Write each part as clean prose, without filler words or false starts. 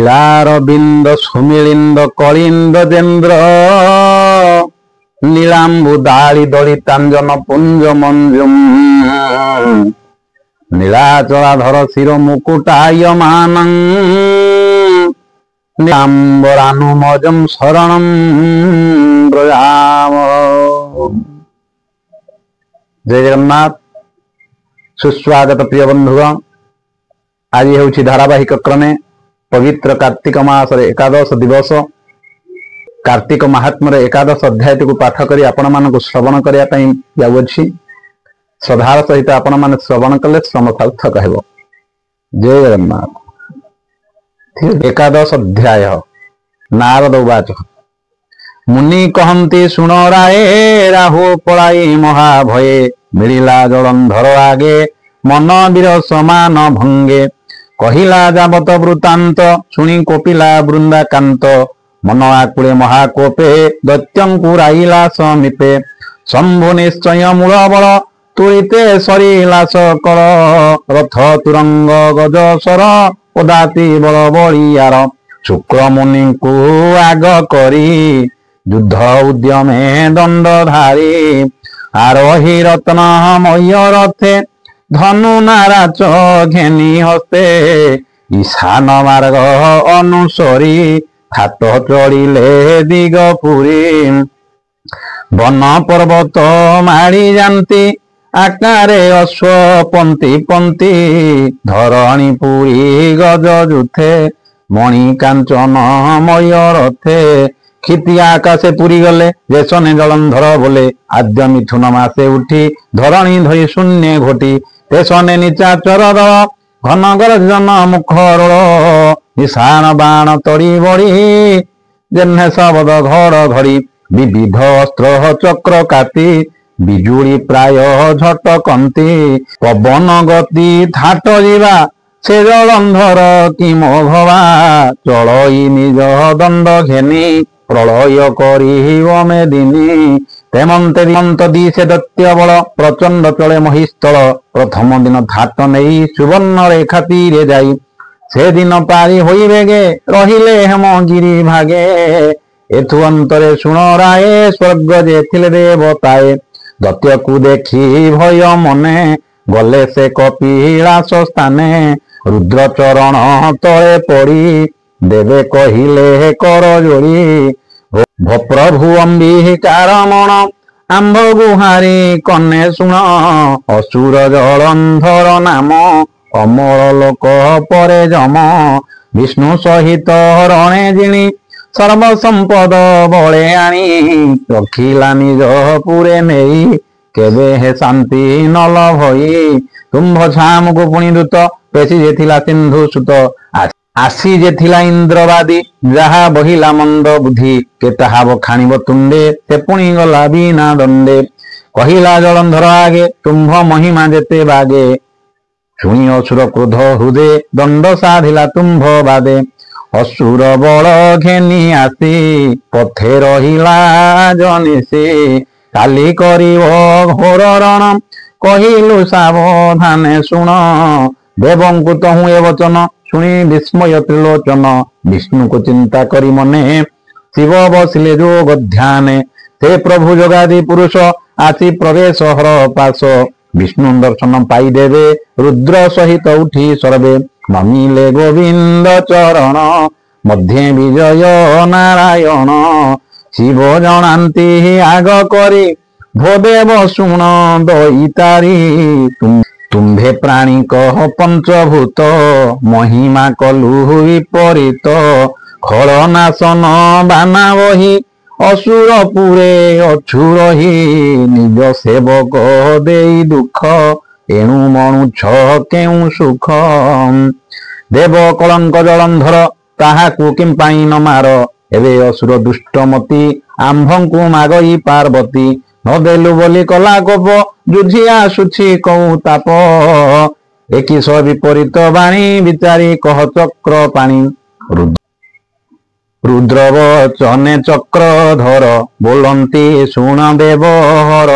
नीलारविंद सुमिलिंद कलिंद जेन्द्र नीलांबु दाली दलितांजन पुंज मंजुम नीलाचलाधर शिर मुकुटायमानं नीलांबरानुमजं शरणं व्रजामः। जय जगन्नाथ। सुस्वागत प्रिय बंधुगण। आज हूँ धारावाहिक क्रमे पवित्र कार्तिक मास एकादश दिवस कार्तिक महात्म्य एकादश अध्याय को पाठ कर आपण मानक श्रवण करने जाऊँगी। श्रद्धार सहित आपण मैंने श्रवण कले श्रम सार्थक हेब। जय जगन्नाथ। एकादश अध्याय। नारद उवाच मुनि कहती सुन राये राहु पलाई महाभये मिलिला जलंधर आगे मन वीर समान भंगे कहिला जाबत वृत्तांत शुणी कोपिला वृंदाकांत मन आकुले महाकोपे दैत्यंकु राइला समीपे शंभु निश्चय मूल बल तुरिते सरिला सकल रथ तुरंग गजस्वर पदाति बल बलियार शुक्र मुनि को आग करी युद्ध उद्यमे दंडधारी आरोही रत्न मयूरथे धनु नाराच घेनी हस्ते ईशान मार्ग अनुसरी हाथ चढ़िले दिगपुरी वन पर्वत माड़ी जानती आकारे अश्व पंती पंती धरणी पुरी गज जुथे मणि कांचन मयूरथे क्षिति आकाशे पुरी गले जेसने जलंधर बोले आद्य मिथुन मासे उठी धरणी धरी शून्य घोटी तेसने निचाचर दल घन गर्जन मुखर ईशान बाण तड़ी बड़ी जेन्हे शबद घड़ घड़ी विविध अस्त्र चक्र काती बिजुड़ी प्राय झटकंती पवन गति थाट जीवा से जलंधर कि मोघवा चलई निज दंड घेनी प्रलय करी मेदिनी तेमंते दिमंत दिशे दैत्य बल प्रचंड चले महिस्थल प्रथम दिन थाट नहीं सुवर्ण रेखा तीरे जाई से दिन पारी होई बेगे रहिले हेमगिरी भागे एथु अंतरे सुन राये स्वर्ग जेथिले देवताए दैत्य को देखी भय मने गले से कपिलास स्थाने रुद्र चरण तले पड़ी देवे कहिले कर जोड़ी प्रभु अंबिकार मन आंब गुहारी कन्ने शुण असुर जलंधर नाम अमर लोक परे जम विष्णु सहित रणे जिणी सर्वसंपद बले आनी रखिला निज पुरे नहीं केबे हे शांति नल भई तुम्भ छाम को पुणी दूत पेशी जेथिला सिंधु सुत आसी जेथिला इंद्रवादी जहा बहिला मंद बुद्धि के ताहा बखाणिब तुंडे से पुणी गला बिना दंडे कहिला जलंधर आगे तुम्भ महिमा जेते बागे शुणी असुर क्रोध हृदे दंड साधिला तुम्भ बादे असुर बल घेनी आसी पथे रहिला जनिसे काली करिब घोर रण कहिलु सावधाने शुण देवंकु तहु ए वचन शुणी विस्मय त्रिलोचन विष्णु को चिंता करी मने शिव बसिले जोग ध्याने ते प्रभु जगादि पुरुष आसी प्रवेश हर पास विष्णु दर्शन पाई देवे रुद्र सहित उठी सर्वे नमिले गोविंद चरण मध्य विजय नारायण शिव जनांती आग करी भोदेव शुण दईतारी तुम्भे प्राणी कह पंचभूत महिमा कलु विपरीत खलनाशन बाना बही असुर पुरे अछुर ही निज सेवक दे दुख एणु मणुछ केउ सुख देव कलंक जलंधर ताहाकु किंपाई न मार एवे असुर दुष्टमती आंभंकु मागई पार्वती नदेलु बोली कला गोप जुझी आसुछि कौ ताप एकिश विपरीत बाणी विचारी कह चक्र पाणी रुद्र वचने चक्रधर बोलंती शुण देवहर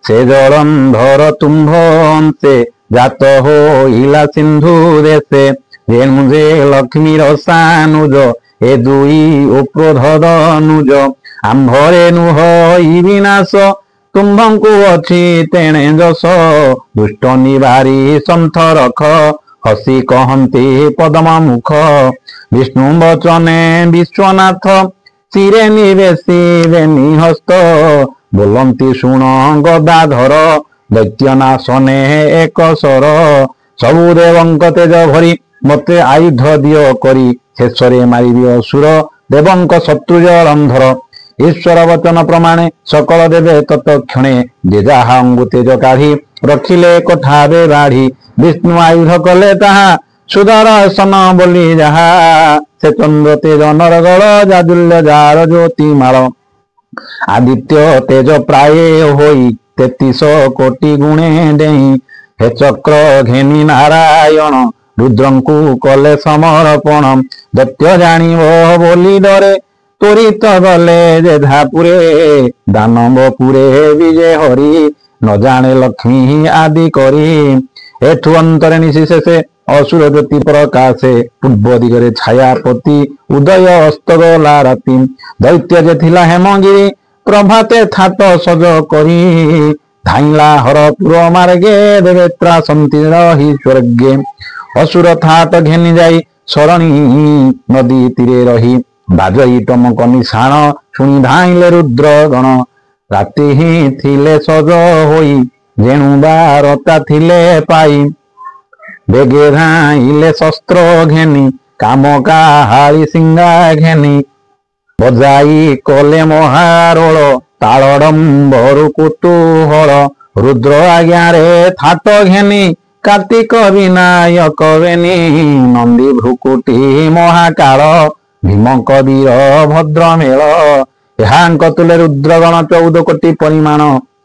से जलंधर तुम्भ से जात होइला सिंधु देशे ରେଣୁ ଯେ ଲକ୍ଷ୍ମୀର ସାନୁଜ ଏ ଦୁଇ ଉପରୋଧ ଅନୁଜ ଆମ୍ଭରେ ନୁହ ଇ ବିନାଶ ତୁମ୍ଭଙ୍କୁ ଅଛି ତେଣେ ଯଶ ଦୁଷ୍ଟ ନିବାରି ସନ୍ଥ ରଖ ହସି କହନ୍ତି ପଦ୍ମ ମୁଖ ବିଷ୍ଣୁ ବଚନେ ବିଶ୍ୱନାଥ ଶିରେ ନିବେଶିବେ ନିହସ୍ତ ବୋଲନ୍ତି ଶୁଣ ଗଦାଧର ଦୈତ୍ୟନାଶନେ ଏକ ସର ସବୁ ଦେବଙ୍କ ତେଜ ଭରି ମତେ ଆୟୁଧ ଦିଅ କରି ଶେଷରେ ମାରିବି ଅସୁର ଦେବଙ୍କ ଶତ୍ରୁ ଜଳନ୍ଧର ଈଶ୍ୱର ବଚନ ପ୍ରମାଣେ ସକଳ ଦେବେ ତତ୍କ୍ଷଣେ ଯେ ଯାହା ଅଙ୍ଗୁ ତେଜ କାଢି ରଖିଲେ କଠାବେ ବାଢି ବିଷ୍ଣୁ ଆୟୁଧ କଲେ ତାହା ସୁଦର୍ଶନ ବୋଲି ଯାହା ସେ ଚନ୍ଦ୍ର ତେଜ ନରଗଳ ଜାଜୁଲ୍ୟ ଜାର ଜ୍ୟୋତି ମାଳ ଆଦିତ୍ୟ ତେଜ ପ୍ରାୟ ହୋଇ 33 କୋଟି ଗୁଣେ ଡେଇଁ ହେ ଚକ୍ର ଘେନି ନାରାୟଣ ରୁଦ୍ରଙ୍କୁ କଲେ ସମର୍ପଣ ଦୈତ୍ୟ ଜାଣିବ ବୋଲି ଡରେ ତ୍ୱରିତ ଗଲେ ଯେଧାପୁରେ ଦାନବପୁରେ ବିଜେ ହରି ନ ଜାଣେ ଲକ୍ଷ୍ମୀ ଆଦି କରି ଏଠୁ ଅନ୍ତରେ ନିଶି ଶେଷେ ଅସୁର ଜ୍ୟୋତି ପ୍ରକାଶେ ପୂର୍ବ ଦିଗରେ ଛାୟାପତି ଉଦୟ ଅସ୍ତ ଗଲା ରାତି ଦୈତ୍ୟ ଯେ ଥିଲା ହେମଗିରି ପ୍ରଭାତେ ଥାଟ ସଜ କରି ଧାଇଁଲା ହରପୁର ମାର୍ଗେ ଦେବେତ୍ରା ସନ୍ତି ରହି ସ୍ୱର୍ଗେ ଅସୁର ଥାଟ ଘେନି ଯାଇ ସରଣୀ ନଦୀ ତୀରେ ରହି ବାଜଇ ଟମକ ନିଶାଣ ଶୁଣି ଧାଇଁଲେ ରୁଦ୍ର ଗଣ ରାତି ହିଁ ଥିଲେ ସଜ ହୋଇ ଯେଣୁ ବାରତା ଥିଲେ ପାଇ ବେଗେ ଧାଇଁଲେ ଶସ୍ତ୍ର ଘେନି କାମ କାହାଳି ସିଙ୍ଗା ଘେନି ବଜାଇ କଲେ ମହାରୋଳ ତାଳଡମ୍ବରୁ କୁତୁହଳ ରୁଦ୍ର ଆଜ୍ଞାରେ ଥାଟ ଘେନି କାର୍ତ୍ତିକ ବିନାୟକ ବେନି ନନ୍ଦୀ ଭ୍ରୁକୁଟି ମହାକାଳ ଭୀମଙ୍କ ବୀର ଭଦ୍ର ମେଳ ଏହାଙ୍କ ତୁଲେ ରୁଦ୍ରଗଣ 14 କୋଟି ପରିମାଣ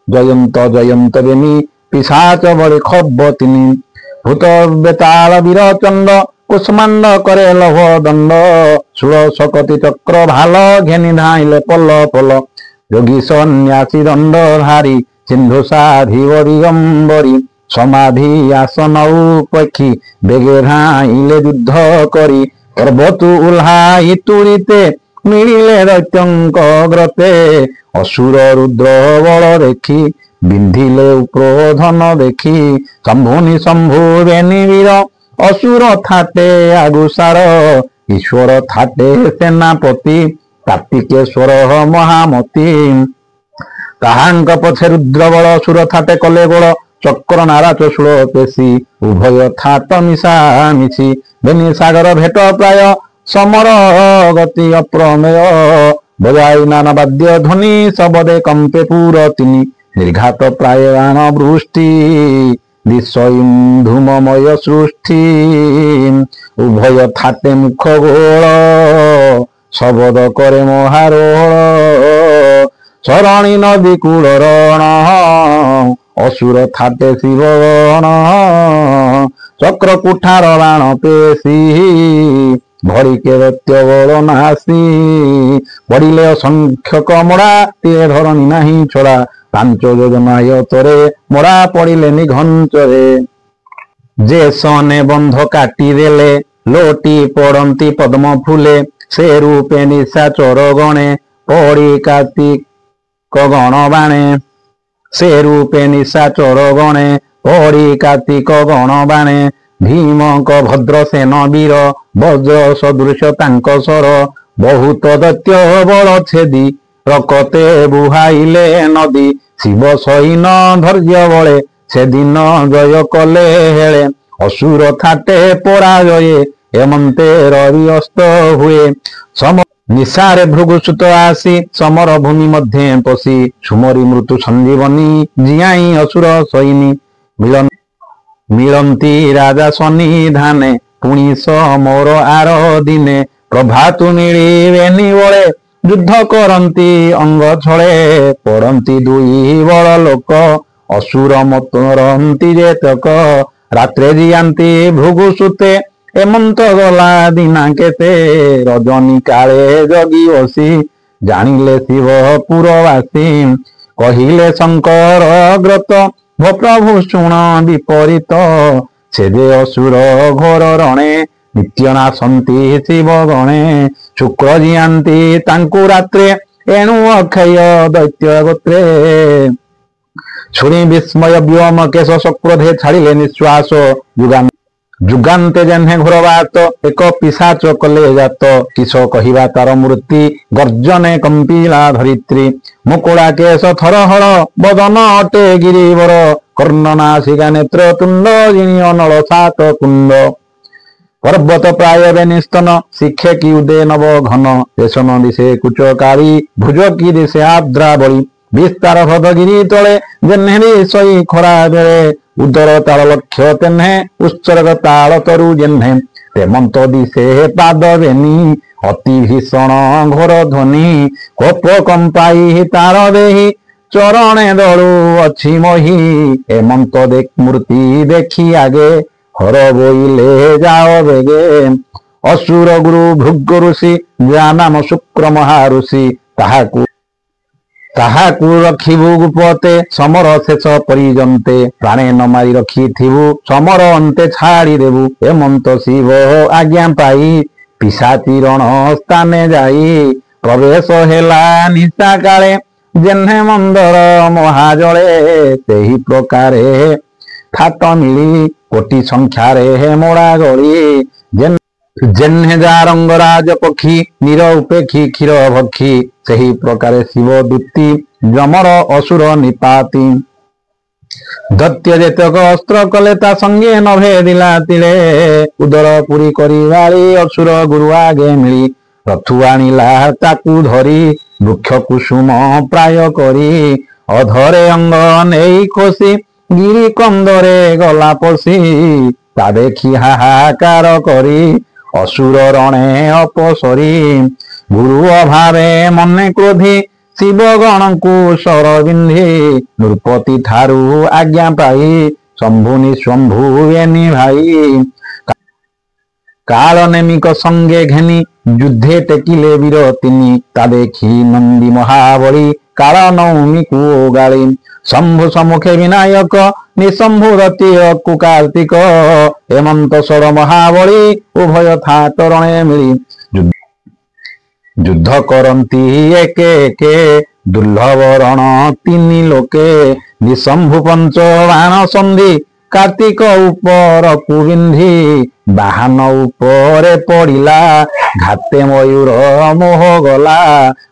ଜୟନ୍ତ ଜୟନ୍ତ ବେନି ପିଶାଚ ବଳି ଖବ ତିନି ଭୂତ ବେତାଳ ବୀର ଚଣ୍ଡ କୁଷ୍ମାଣ୍ଡ କରେ ଲଭ ଦଣ୍ଡ 16 କୋଟି ଚକ୍ର ଭାଲ ଘେନି ଧାଇଁଲେ ପଲ ପଲ ଯୋଗୀ ସନ୍ନ୍ୟାସୀ ଦଣ୍ଡ ଧାରି ସିନ୍ଧୁ ସାଧିବ ଦିଗମ୍ବରୀ ସମାଧି ଆସନ ଉପେକ୍ଷୀ ବେଗେ ଧାଇଁଲେ ଯୁଦ୍ଧ କରି ପର୍ବତୁ ଉଲ୍ହାଇ ତୁରିତେ ମିଳିଲେ ଦୈତ୍ୟଙ୍କ ଗ୍ରତେ ଅସୁର ରୁଦ୍ର ବଳ ଦେଖି ବିନ୍ଧିଲେ ଉପରୋଧନ ଦେଖି ଶମ୍ଭୁନି ଶମ୍ଭୁ ବେନି ବୀର ଅସୁର ଥାଟେ ଆଗୁସାର ଈଶ୍ୱର ଥାଟେ ସେନାପତି କାର୍ତ୍ତିକେଶ୍ୱର ମହାମତି ତାହାଙ୍କ ପଛେ ରୁଦ୍ର ବଳ ଅସୁର ଥାଟେ କଲେ ଗୋଳ ଚକ୍ର ନାରା ଚଷୁଳ ପେଶି ଉଭୟ ଥାଟ ମିଶା ମିଶି ବେନି ସାଗର ଭେଟ ପ୍ରାୟ ସମର ଗତି ଅପ୍ରମେୟ ବଜାଇ ନାନା ବାଦ୍ୟ ଧ୍ୱନି ଶବଦେ କମ୍ପେ ପୁର ତିନି ନିର୍ଘାତ ପ୍ରାୟ ବାଣ ବୃଷ୍ଟି ବିଶ୍ୱ ଧୂମମୟ ସୃଷ୍ଟି ଉଭୟ ଥାଟେ ମୁଖ ଗୋଳ ଶବଦ କରେ ମହାରୋଳ ଶରଣୀ ନଦୀ କୂଳ ରଣ ଅସୁର ଥାଟେ ଶିବ ଗଣ ଚକ୍ର କୁଠାର ବାଣ ପେଶି ଭରିକେ ଦୈତ୍ୟ ବଳ ନାସି ପଡ଼ିଲେ ଅସଂଖ୍ୟକ ମୋଡ଼ା ତୀରେ ଧରଣୀ ନାହିଁ ଛଡ଼ା 5 ଯୋଜନା ୟତରେ ମୋଡ଼ା ପଡ଼ିଲେ ନିଘଞ୍ଚରେ ଯେ ସନେ ବନ୍ଧ କାଟିଦେଲେ ଲୋଟି ପଡ଼ନ୍ତି ପଦ୍ମ ଫୁଲେ ସେ ରୂପେ ନିଶାଚର ଗଣେ ପଡ଼ି କାର୍ତ୍ତିକ ଗଣ ବାଣେ ସେ ରୂପେ ନିଶାଚର ଗଣେ ପଡ଼ି କାର୍ତ୍ତିକ ଗଣ ବାଣେ ଭୀମଙ୍କ ଭଦ୍ର ସେନ ବୀର ବଜ୍ର ସଦୃଶ ତାଙ୍କ ସର ବହୁତ ଦୈତ୍ୟ ବଳ ଛେଦି ରକତେ ବୁହାଇଲେ ନଦୀ ଶିବ ସୈନ ଧୈର୍ଯ୍ୟ ବଳେ ସେଦିନ ଜୟ କଲେ ହେଳେ ଅସୁର ଥାଟେ ପରାଜୟେ ଏମନ୍ତେ ରବି ଅସ୍ତ ହୁଏ ନିଶାରେ ଭୃଗୁସୁତ ଆସି ସମର ଭୂମି ମଧ୍ୟେ ପଶି ସୁମରି ମୃତ୍ୟୁ ସଞ୍ଜୀବନୀ ଜିଆଇ ଅସୁର ସୈନି ମିଳନ୍ତି ରାଜା ସନ୍ନିଧାନେ ପୁଣି ସମର ଆର ଦିନେ ପ୍ରଭାତୁ ମିଳିବେନି ବଳେ ଯୁଦ୍ଧ କରନ୍ତି ଅଙ୍ଗ ଛଳେ ପଡ଼ନ୍ତି ଦୁଇ ବଳ ଲୋକ ଅସୁର ମତରନ୍ତି ଯେତକ ରାତ୍ରେ ଜିଆନ୍ତି ଭୃଗୁସୁତେ ଏମନ୍ତ ଗଲା ଦିନା କେତେ ରଜନୀ କାଳେ ଜଗି ବସି ଜାଣିଲେ ଶିବ ପୁରବାସୀ କହିଲେ ଶଙ୍କର ଗ୍ରତ ଭ ପ୍ରଭୁ ଶୁଣ ବିପରୀତ ସେ ଯେ ଅସୁର ଘୋର ରଣେ नित्य नासंती शिव गणे शुक्र जियांती तांकु रात्रे एणु अक्षय दैत्य गोत्रे शुणी विस्मय व्योम केश सक्रोधे छाड़िले निश्वास जुगान्ते जेन्हे घोर बात एक पिशाच कले जात किस कहिबा तार मूर्ति गर्जने कंपीला धरित्री मुकुड़ा केश थरहर बदन अटे गिरिवर कर्णनासिका नेत्र तुंड जिणीय नल सात कुंड पर्वत प्राय बेनिस्तन शिखे की उदे नव घन रेशम दिशे कुचकारी भुज की दिशे आद्रावली विस्तार हृदगिरी तले जेन्हे सई खरा बेले उदर ताल लक्ष्य तेन्हे उत्सर्ग ताल तरु जेन्हे तेमंत दिशे पाद बेनी अति भीषण घोर ध्वनि कोप कंपाई तार देही चरणे दलु अच्छी मही एमंत देख मूर्ति देखी आगे हर बोइले जाओ बेगे असुर गुरु भृग ऋषि जा नाम शुक्र महाऋषि ताहाकु रखिबु गुपते समर शेष परिजन्ते प्राणे न मारी रखिथिबु समर अन्ते छाड़ी देबु हेमंत शिव आज्ञा पाई पिशाची रण स्थाने जाई प्रवेश हेला निशा काले जेन्हे मंदर महाजले तेही प्रकारे थात मिली कोटि संख्यारे मोड़ा गली जेन्हे जा रंगराज पक्षी नीर उपेक्षी क्षीर भक्षी सही प्रकारे शिव दूती जमर असुर निपाती दत्य जेतक अस्त्र कले ता संगे न भेदिला तिले उदर पुरी करी वाली असुर गुरु आगे मिली रथु आनिला ताकू धरी वृक्ष कुसुम प्राय करी अधरे अंग नेई खोसी गिरी कंदरे गला पशी ता देखी हाहाकार करी असुर रणे अपसरी गुरु अभावे मने क्रोधी शिव गण को सर बिंधी नृपति ठारू आज्ञा पाई शंभु निशंभु एनी भाई काल नेमिक संगे घेनी युद्धे टेकिले वीर तिनी ता देखी नंदी महाबली काल नौमी को गाली शंभु सम्मुखे विनायक निशंभु रतीय कुकार्तिक हेमंत सर महाबली उभय था तरणे मिली युद्ध करती एके एके दुर्लभ रण तीनी लोके निशंभु पंच बाण संधि कार्तिक उपर कुबिंधी बाहन उपरे पड़िला घाते मयूर मोह गला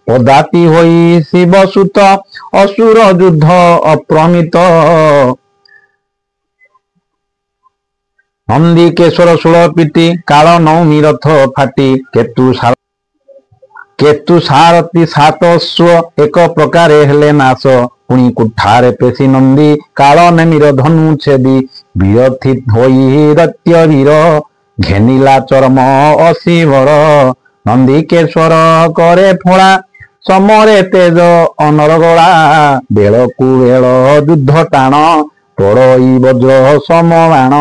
पदाति होई शिवसुत असुर युद्ध अप्रमित नंदी केशर शूल पीटी काल नौमी रथ फाटी केतु सारथी सातस्व एक प्रकारे हेले नाश पुणी कुठारे पेशी नंदी काल नेमीर धनु छेदी विरथी होई दत्य वीर घेनिला चरम अशिवर नंदी केश्वर करे फोड़ा समरे तेज अनरगला बेलकु बेल युद्ध टाण पड़ई वज्र समबाण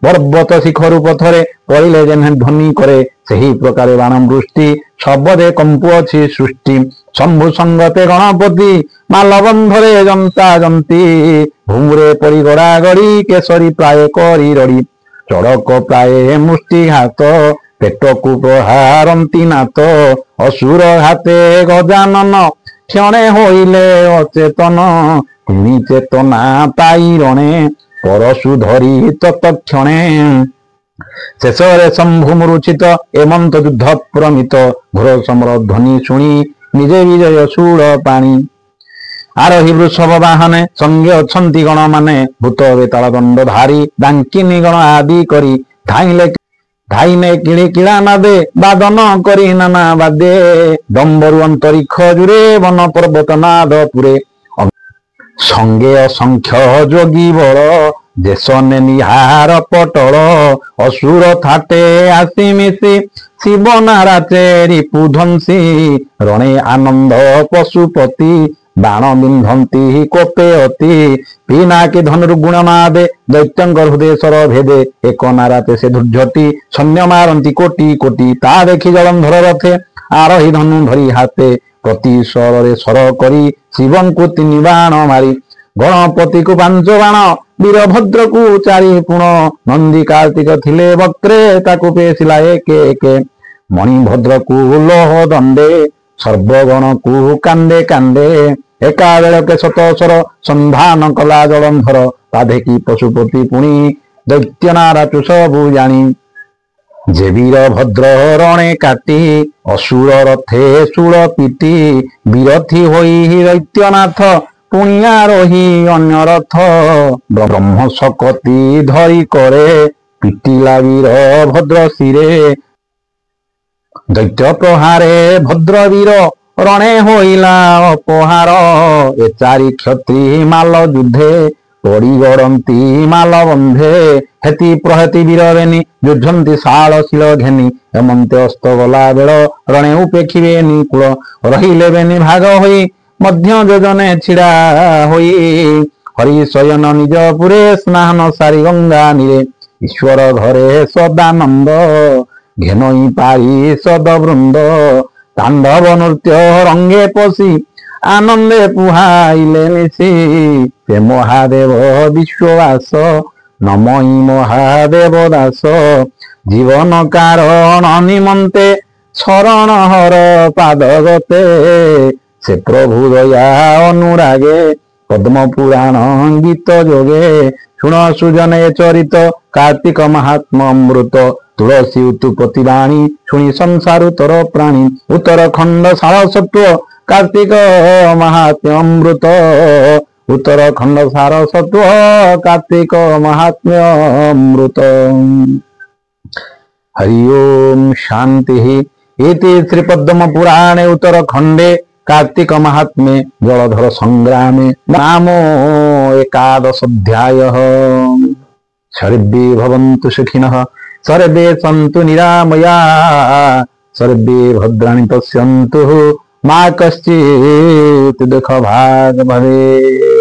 पर्वत शिखर पथरे पड़िले जेन्हे ध्वनि करे सही प्रकार बाण वृष्टि शब्दे कंपु अछि सृष्टि शंभु संगते गणपति मालबंधरे जंता जंती भूमरे पड़ी गड़ा गड़ी केसरी प्राय करी रड़ी चड़क प्राय मुष्टिघात पेटकु प्रहारंती नाथ असुर हाथे गजानन क्षणे होइले अचेतन पुणी चेतना पाई रणे परशु धरी तत्क्षणे शेषरे शंभु मूर्छित एमंत युद्ध प्रमित घोर समर ध्वनि शुणी निजे विजय शूल पाणी आरोही वृषभ वाहने संगे अछंती गण माने भूत बेताल दंड धारी डांकिनी गण आदि करी धाइने किड़ी किड़ा नादे बादन करी नाना बादे डम्बरु अंतरिक्ष जुरे वन पर्वत नाद पुरे संगे असंख्य जोगी बल देश ने निहार पटल असुर थाटे आसी मिसी शिव नाराचे रिपुध्वंसी रणे आनंद पशुपति बाण बिंधंती कोपे अति पिनाकी धनुर्गुण नादे दैत्यंग हृदय सर भेदे एक नाराते से धुर्झटी सैन्य मारंती कोटि कोटि ता देखी जलंधर रथे आरोही धनु धरी हाथे प्रति सर सर करी शिवं को तीन बाण मारी गणपति को 5 बाण वीरभद्र को 4 पुण नंदी कार्तिक थिले वक्रे ताकू पेशिला एक एक मणिभद्र को लोह दंडे सर्वगण को कांदे कांदे एका बेलके शतस्वर संधान कला जलंधर ताधे की पशुपति पुणी दैत्यनारा चुष बुजाणी जे वीर भद्र रणे काटी असुर रथे सुर पीटी विरथी होई दैत्यनाथ पुणिया रही अन्य रथ ब्रह्म सकती धरी करे पिटिला वीर भद्र शिरे दैत्य प्रहारे भद्र वीर रणे होइला अपहार ए 4 क्षत्री माल युद्धे पड़ी गड़ती माल बंधे हेती प्रहती वीरवेनी युद्धंती शाल शिल घेनी हेमंते अस्त गला बेल रणे उपेक्षिबेनी कूल रहिलेबेनी भाग होई मध्य योजने छिड़ा होई हरि शयन निज पुरे स्नान सारी गंगा नीरे ईश्वर घरे सदानंद घेनई पारी सदवृंद तांडव नृत्य रंगे पशी आनंदे पुहाइले निशी ते महादेव विश्ववास नमई महादेव दास जीवन कारण निमंते शरण हर पादगते से प्रभु दया अनुरागे पद्म पुराण गीत जोगे शुण सुजने चरित कार्तिक महात्मा अमृत तुलसी उत्पत्ति वाणी शुणी संसार तर प्राणी उत्तराखंड सारस्वत कार्तिक महात्म्य अमृत उत्तराखंड सारस्वत कार्तिक महात्म्य अमृत। हरि ओम शांति। इति श्रीपद्म पुराणे उत्तराखंडे कार्तिक महात्म्ये जलधर संग्रामे नामो 11 अध्यायः। सर्वे भवन्तु सुखिनः सर्वे सन्तु निरामया सर्वे भद्राणि पश्यन्तु मा कश्चित् दुःखभाग् भवेत्।